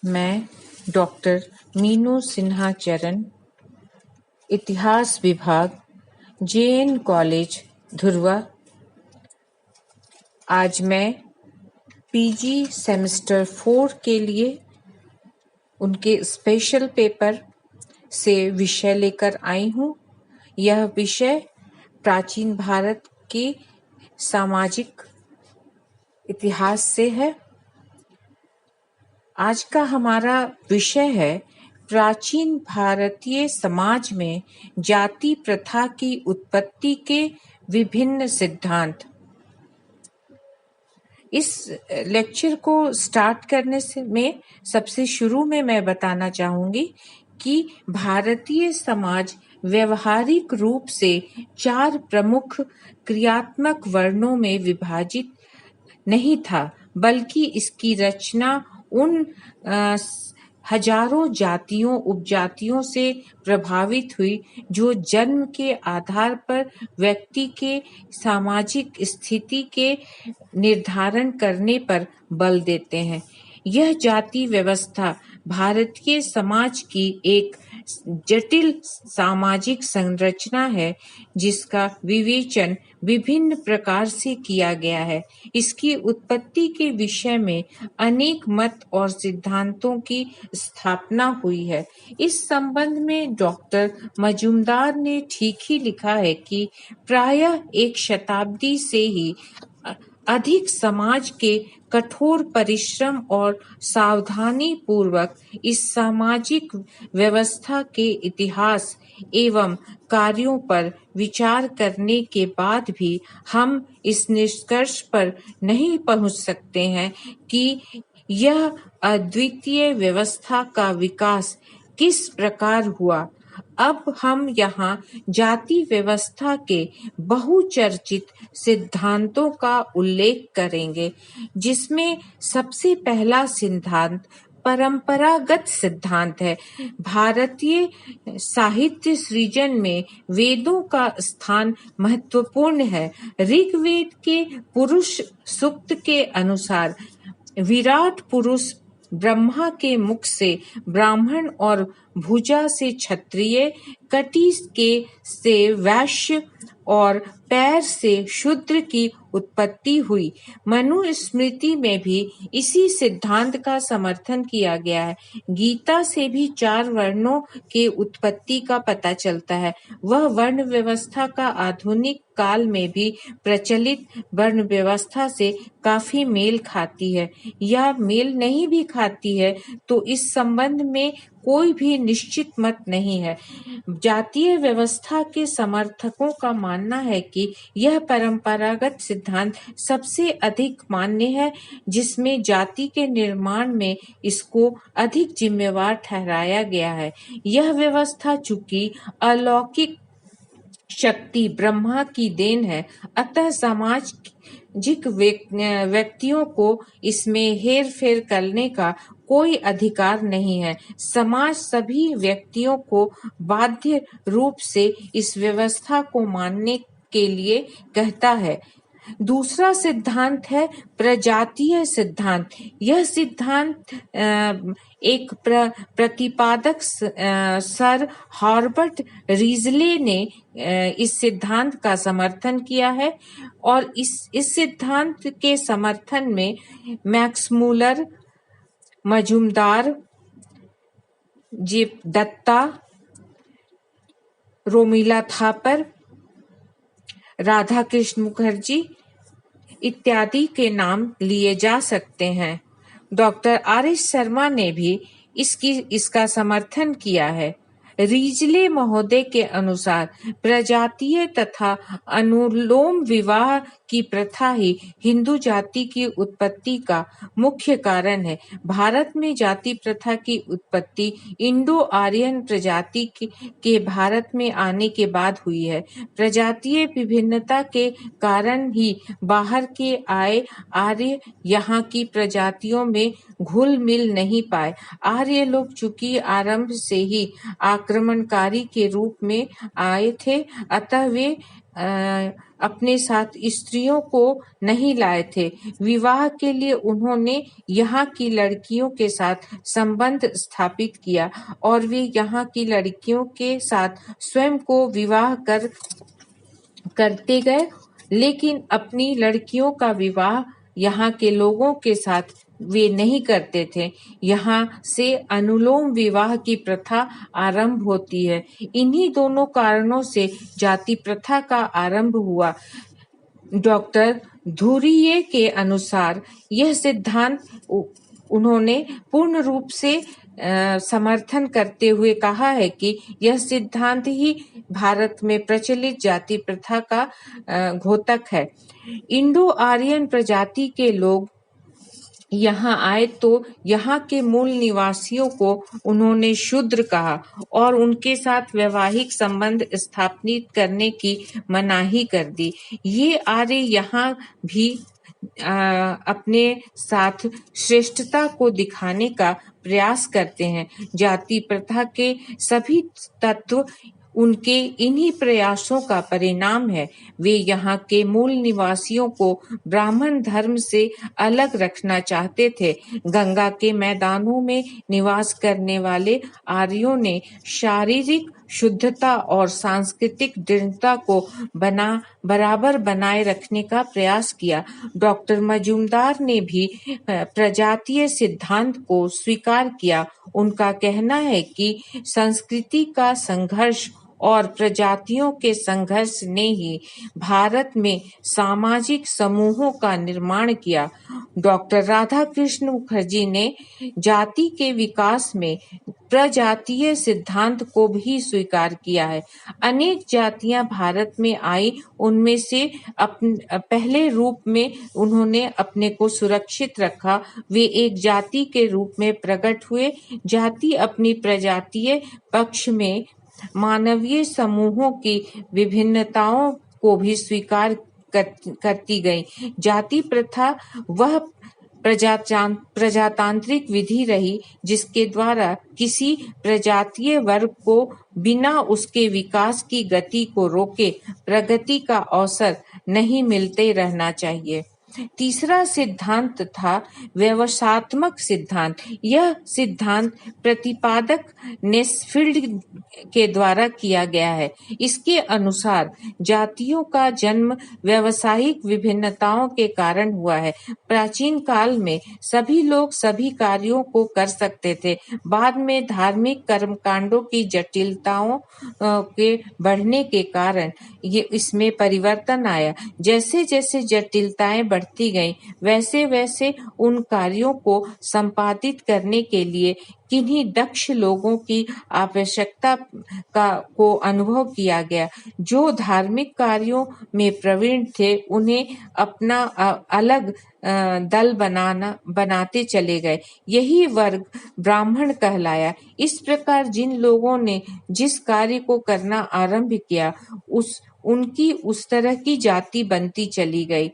मैं डॉक्टर मीनू सिन्हा चरण, इतिहास विभाग, जेएन कॉलेज धुर्वा। आज मैं पीजी सेमेस्टर 4 के लिए उनके स्पेशल पेपर से विषय लेकर आई हूँ। यह विषय प्राचीन भारत के सामाजिक इतिहास से है। आज का हमारा विषय है प्राचीन भारतीय समाज में जाति प्रथा की उत्पत्ति के विभिन्न सिद्धांत। इस लेक्चर को स्टार्ट करने में सबसे शुरू में मैं बताना चाहूंगी कि भारतीय समाज व्यवहारिक रूप से 4 प्रमुख क्रियात्मक वर्णों में विभाजित नहीं था, बल्कि इसकी रचना उन हजारों जातियों उपजातियों से प्रभावित हुई जो जन्म के आधार पर व्यक्ति के सामाजिक स्थिति के निर्धारण करने पर बल देते हैं। यह जाति व्यवस्था भारतीय समाज की एक जटिल सामाजिक संरचना है जिसका विवेचन विभिन्न प्रकार से किया गया है। इसकी उत्पत्ति के विषय में अनेक मत और सिद्धांतों की स्थापना हुई है। इस संबंध में डॉक्टर मजूमदार ने ठीक ही लिखा है कि प्रायः 1 शताब्दी से ही अधिक समाज के कठोर परिश्रम और सावधानी पूर्वक इस सामाजिक व्यवस्था के इतिहास एवं कार्यों पर विचार करने के बाद भी हम इस निष्कर्ष पर नहीं पहुंच सकते हैं कि यह अद्वितीय व्यवस्था का विकास किस प्रकार हुआ। अब हम यहाँ जाति व्यवस्था के बहुचर्चित सिद्धांतों का उल्लेख करेंगे, जिसमें सबसे पहला सिद्धांत परंपरागत सिद्धांत है। भारतीय साहित्य सृजन में वेदों का स्थान महत्वपूर्ण है। ऋग्वेद के पुरुष सूक्त के अनुसार विराट पुरुष ब्रह्मा के मुख से ब्राह्मण और भुजा से क्षत्रिय, कटी के से वैश्य और पैर से शूद्र की उत्पत्ति हुई। मनुस्मृति में भी इसी सिद्धांत का समर्थन किया गया है। गीता से भी 4 वर्णों के उत्पत्ति का पता चलता है। वह वर्ण व्यवस्था का आधुनिक काल में भी प्रचलित वर्ण व्यवस्था से काफी मेल खाती है या मेल नहीं भी खाती है तो इस संबंध में कोई भी निश्चित मत नहीं है। जातीय व्यवस्था के समर्थकों का मानना है कि यह परंपरागत सिद्धांत सबसे अधिक मान्य है, जिसमें जाति के निर्माण में इसको अधिक जिम्मेवार ठहराया गया है। यह व्यवस्था चूंकि अलौकिक शक्ति ब्रह्मा की देन है, अतः सामाजिक व्यक्तियों को इसमें हेरफेर करने का कोई अधिकार नहीं है। समाज सभी व्यक्तियों को बाध्य रूप से इस व्यवस्था को मानने के लिए कहता है। दूसरा सिद्धांत है प्रजातीय सिद्धांत। यह सिद्धांत एक प्रतिपादक सर हॉर्बर्ट रीजले ने इस सिद्धांत का समर्थन किया है और इस सिद्धांत के समर्थन में मैक्स मूलर, मजूमदार, जीव दत्ता, रोमिला थापर, राधा कृष्ण मुखर्जी इत्यादि के नाम लिए जा सकते हैं। Doctor R S. शर्मा ने भी इसका समर्थन किया है। रीजले महोदय के अनुसार प्रजातीय तथा अनुलोम विवाह की प्रथा ही हिंदू जाति की उत्पत्ति का मुख्य कारण है। भारत में जाति प्रथा की उत्पत्ति इंडो आर्यन प्रजाति के भारत में आने के बाद हुई है। प्रजातीय विभिन्नता के कारण ही बाहर के आए आर्य यहाँ की प्रजातियों में घुल मिल नहीं पाए। आर्य लोग चूंकि आरंभ से ही आक्रमणकारी के रूप में आए थे, अतः वे अपने साथ स्त्रियों को नहीं लाए थे। विवाह के लिए उन्होंने यहाँ की लड़कियों के साथ संबंध स्थापित किया और वे यहाँ की लड़कियों के साथ स्वयं को विवाह करते गए, लेकिन अपनी लड़कियों का विवाह यहाँ के लोगों के साथ वे नहीं करते थे। यहाँ से अनुलोम विवाह की प्रथा आरंभ होती है। इन्हीं दोनों कारणों से जाति प्रथा का आरंभ हुआ। डॉक्टर धुरिये के अनुसार यह सिद्धांत उन्होंने पूर्ण रूप से समर्थन करते हुए कहा है कि यह सिद्धांत ही भारत में प्रचलित जाति प्रथा का घोतक है। इंडो आर्यन प्रजाति के लोग यहाँ आए तो यहाँ के मूल निवासियों को उन्होंने शूद्र कहा और उनके साथ वैवाहिक संबंध स्थापित करने की मनाही कर दी। ये आर्य यहाँ भी अपने साथ श्रेष्ठता को दिखाने का प्रयास करते हैं। जाति प्रथा के सभी तत्व उनके इन्हीं प्रयासों का परिणाम है। वे यहाँ के मूल निवासियों को ब्राह्मण धर्म से अलग रखना चाहते थे। गंगा के मैदानों में निवास करने वाले आर्यों ने शारीरिक शुद्धता और सांस्कृतिक दृढ़ता को बराबर बनाए रखने का प्रयास किया। डॉक्टर मजूमदार ने भी प्रजातीय सिद्धांत को स्वीकार किया। उनका कहना है कि संस्कृति का संघर्ष और प्रजातियों के संघर्ष ने ही भारत में सामाजिक समूहों का निर्माण किया। डॉक्टर राधाकृष्ण मुखर्जी ने जाति के विकास में प्रजातीय सिद्धांत को भी स्वीकार किया है। अनेक जातियां भारत में आई, उनमें से पहले रूप में उन्होंने अपने को सुरक्षित रखा। वे एक जाति के रूप में प्रकट हुए। जाति अपनी प्रजातीय पक्ष में मानवीय समूहों की विभिन्नताओं को भी स्वीकार करती गई। जाति प्रथा वह प्रजातांत्रिक विधि रही जिसके द्वारा किसी प्रजातीय वर्ग को बिना उसके विकास की गति को रोके प्रगति का अवसर नहीं मिलते रहना चाहिए। तीसरा सिद्धांत था व्यवसायत्मक सिद्धांत। यह सिद्धांत प्रतिपादक नेस्फील्ड के द्वारा किया गया है। इसके अनुसार जातियों का जन्म व्यावसायिक विभिन्नताओं के कारण हुआ है। प्राचीन काल में सभी लोग सभी कार्यों को कर सकते थे। बाद में धार्मिक कर्मकांडों की जटिलताओं के बढ़ने के कारण ये इसमें परिवर्तन आया। जैसे जैसे जटिलताएं बढ़ती गईं, वैसे वैसे उन कार्यों को संपादित करने के लिए किन्हीं दक्ष लोगों की आवश्यकता को अनुभव किया गया। जो धार्मिक कार्यों में प्रवीण थे, उन्हें अपना अलग दल बनाते चले गए। यही वर्ग ब्राह्मण कहलाया। इस प्रकार जिन लोगों ने जिस कार्य को करना आरंभ किया, उनकी उस तरह की जाति बनती चली गई।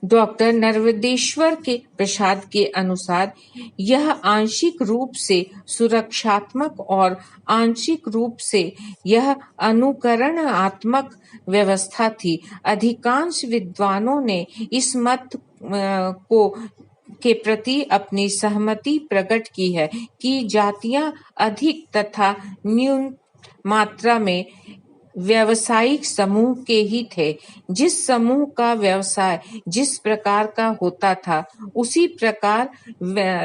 डॉक्टर नर्वदेश्वर के प्रसाद के अनुसार यह आंशिक रूप से सुरक्षात्मक और आंशिक रूप से यह अनुकरणात्मक व्यवस्था थी। अधिकांश विद्वानों ने इस मत के प्रति अपनी सहमति प्रकट की है कि जातियां अधिक तथा न्यून मात्रा में व्यावसायिक समूह के ही थे। जिस समूह का व्यवसाय जिस प्रकार का होता था, उसी प्रकार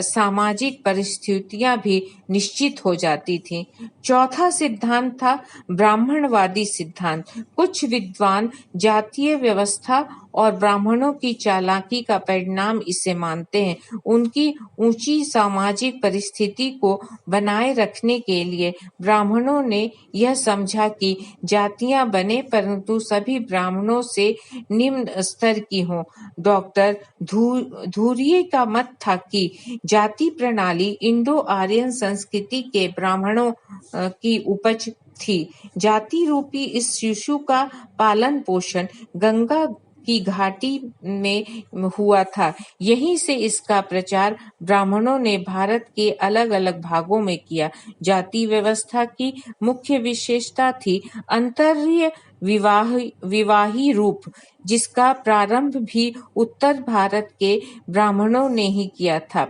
सामाजिक परिस्थितियां भी निश्चित हो जाती थीं। चौथा सिद्धांत था ब्राह्मणवादी सिद्धांत। कुछ विद्वान जातीय व्यवस्था और ब्राह्मणों की चालाकी का परिणाम इसे मानते हैं। उनकी ऊंची सामाजिक परिस्थिति को बनाए रखने के लिए ब्राह्मणों ने यह समझा कि जातियां बने परंतु सभी ब्राह्मणों से निम्न स्तर की हों। डॉक्टर धुरिये का मत था कि जाति प्रणाली इंडो आर्यन संस्कृति के ब्राह्मणों की उपज थी। जाति रूपी इस शिशु का पालन पोषण गंगा की घाटी में हुआ था। यहीं से इसका प्रचार ब्राह्मणों ने भारत के अलग अलग भागों में किया। जाति व्यवस्था की मुख्य विशेषता थी अंतर्य विवाही रूप, जिसका प्रारंभ भी उत्तर भारत के ब्राह्मणों ने ही किया था।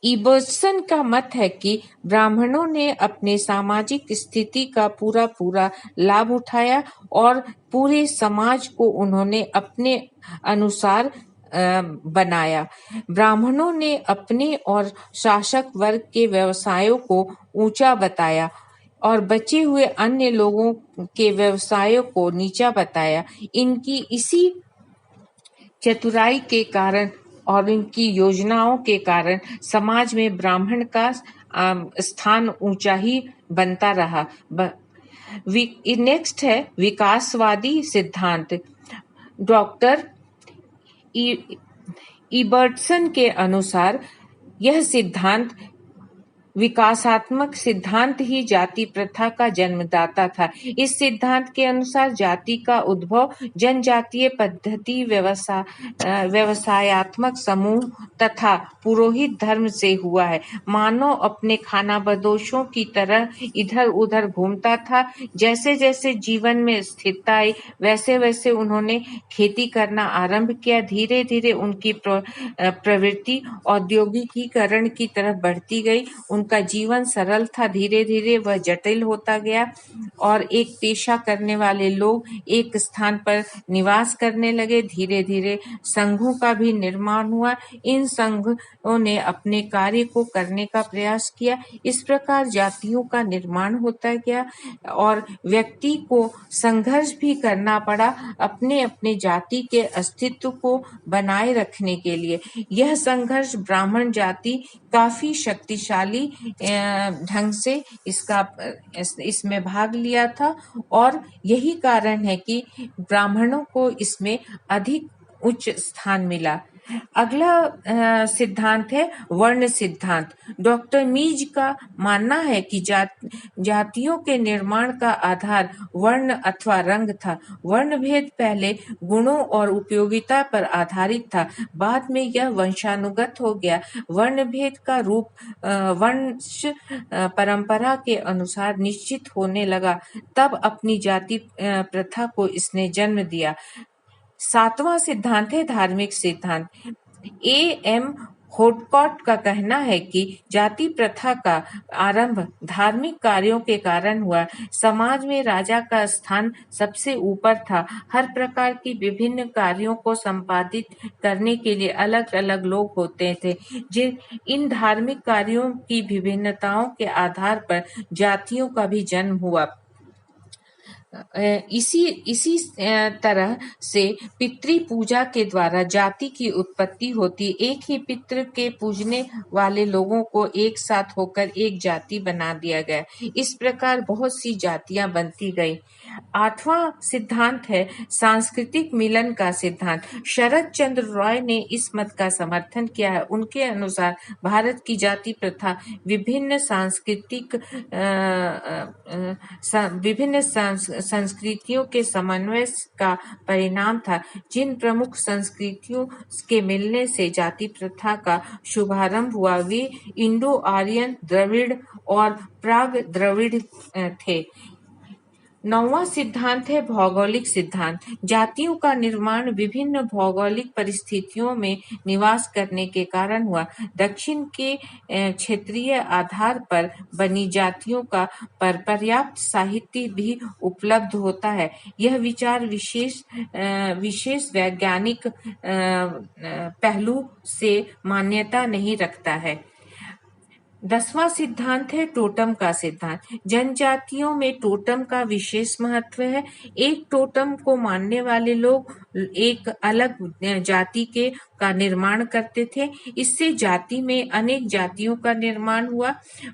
इबर्सन का मत है कि ब्राह्मणों ने अपने सामाजिक स्थिति का पूरा लाभ उठाया और पूरे समाज को उन्होंने अपने अनुसार बनाया। ब्राह्मणों ने अपने और शासक वर्ग के व्यवसायों को ऊंचा बताया और बचे हुए अन्य लोगों के व्यवसायों को नीचा बताया। इनकी इसी चतुराई के कारण और इनकी योजनाओं के कारण समाज में ब्राह्मण का स्थान ऊंचा ही बनता रहा। नेक्स्ट है विकासवादी सिद्धांत। डॉक्टर इबर्टसन के अनुसार यह सिद्धांत विकासात्मक सिद्धांत ही जाति प्रथा का जन्मदाता था। इस सिद्धांत के अनुसार जाति का उद्भव जनजातीय पद्धति, व्यवसायात्मक समूह तथा पुरोहित धर्म से हुआ है। मानव अपने खानाबदोशों की तरह इधर उधर घूमता था। जैसे जैसे जीवन में स्थिरता आई, वैसे वैसे उन्होंने खेती करना आरंभ किया। धीरे धीरे उनकी प्रवृत्ति औद्योगिकीकरण की तरफ बढ़ती गई। उनका जीवन सरल था, धीरे धीरे वह जटिल होता गया और एक पेशा करने वाले लोग एक स्थान पर निवास करने लगे। धीरे धीरे संघों का भी निर्माण हुआ। इन संघों ने अपने कार्य को करने का प्रयास किया। इस प्रकार जातियों का निर्माण होता गया और व्यक्ति को संघर्ष भी करना पड़ा अपने अपने जाति के अस्तित्व को बनाए रखने के लिए। यह संघर्ष ब्राह्मण जाति काफी शक्तिशाली ढंग से इसमें भाग लिया था और यही कारण है कि ब्राह्मणों को इसमें अधिक उच्च स्थान मिला। अगला सिद्धांत है वर्ण सिद्धांत। डॉक्टर मीज का मानना है कि जातियों के निर्माण का आधार वर्ण अथवा रंग था। वर्ण भेद पहले गुणों और उपयोगिता पर आधारित था, बाद में यह वंशानुगत हो गया। वर्ण भेद का रूप वंश परंपरा के अनुसार निश्चित होने लगा, तब अपनी जाति प्रथा को इसने जन्म दिया। 7वां सिद्धांत है धार्मिक सिद्धांत। एम होडकॉट का कहना है कि जाति प्रथा का आरंभ धार्मिक कार्यों के कारण हुआ। समाज में राजा का स्थान सबसे ऊपर था। हर प्रकार की विभिन्न कार्यों को संपादित करने के लिए अलग अलग लोग होते थे। इन धार्मिक कार्यों की विभिन्नताओं के आधार पर जातियों का भी जन्म हुआ। इसी तरह से पितृ पूजा के द्वारा जाति की उत्पत्ति होती। एक ही पितृ के पूजने वाले लोगों को एक साथ होकर एक जाति बना दिया गया। इस प्रकार बहुत सी जातियां बनती गई। 8वां सिद्धांत है सांस्कृतिक मिलन का सिद्धांत। शरद चंद्र रॉय ने इस मत का समर्थन किया है। उनके अनुसार भारत की जाति प्रथा विभिन्न संस्कृतियों के समन्वय का परिणाम था। जिन प्रमुख संस्कृतियों के मिलने से जाति प्रथा का शुभारंभ हुआ वे इंडो आर्यन, द्रविड़ और प्राग द्रविड़ थे। 9वां सिद्धांत है भौगोलिक सिद्धांत। जातियों का निर्माण विभिन्न भौगोलिक परिस्थितियों में निवास करने के कारण हुआ। दक्षिण के क्षेत्रीय आधार पर बनी जातियों का पर्याप्त साहित्य भी उपलब्ध होता है। यह विचार विशेष वैज्ञानिक पहलू से मान्यता नहीं रखता है। 10वां सिद्धांत है टोटम का सिद्धांत। जनजातियों में टोटम का विशेष महत्व है। एक टोटम को मानने वाले लोग एक अलग जाति का निर्माण करते थे। इससे जाति में अनेक जातियों का निर्माण हुआ।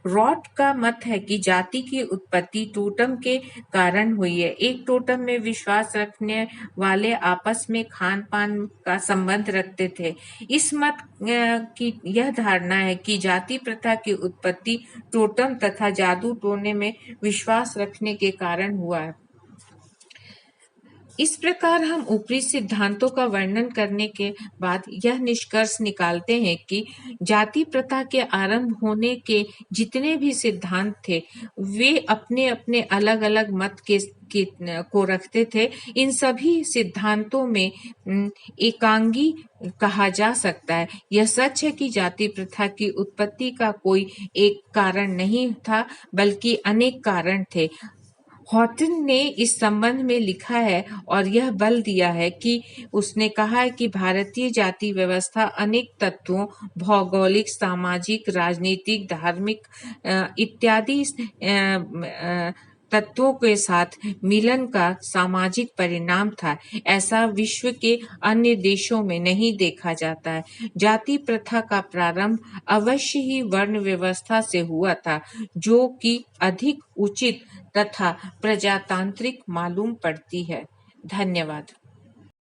रॉट का मत है कि जाति की उत्पत्ति टोटम के कारण हुई है। एक टोटम में विश्वास रखने वाले आपस में खान पान का संबंध रखते थे। इस मत की यह धारणा है कि जाति प्रथा की उत्पत्ति टोटम तथा जादू टोने में विश्वास रखने के कारण हुआ है। इस प्रकार हम ऊपरी सिद्धांतों का वर्णन करने के बाद यह निष्कर्ष निकालते हैं कि जाति प्रथा के आरंभ होने के जितने भी सिद्धांत थे वे अपने अपने अलग अलग मत को रखते थे। इन सभी सिद्धांतों में एकांगी कहा जा सकता है। यह सच है कि जाति प्रथा की उत्पत्ति का कोई एक कारण नहीं था, बल्कि अनेक कारण थे। हॉटन ने इस संबंध में लिखा है और यह बल दिया है कि उसने कहा है कि भारतीय जाति व्यवस्था अनेक तत्वों भौगोलिक, सामाजिक, राजनीतिक, धार्मिक इत्यादि तत्वों के साथ मिलन का सामाजिक परिणाम था। ऐसा विश्व के अन्य देशों में नहीं देखा जाता है। जाति प्रथा का प्रारंभ अवश्य ही वर्ण व्यवस्था से हुआ था, जो कि अधिक उचित तथा प्रजातांत्रिक मालूम पड़ती है। धन्यवाद।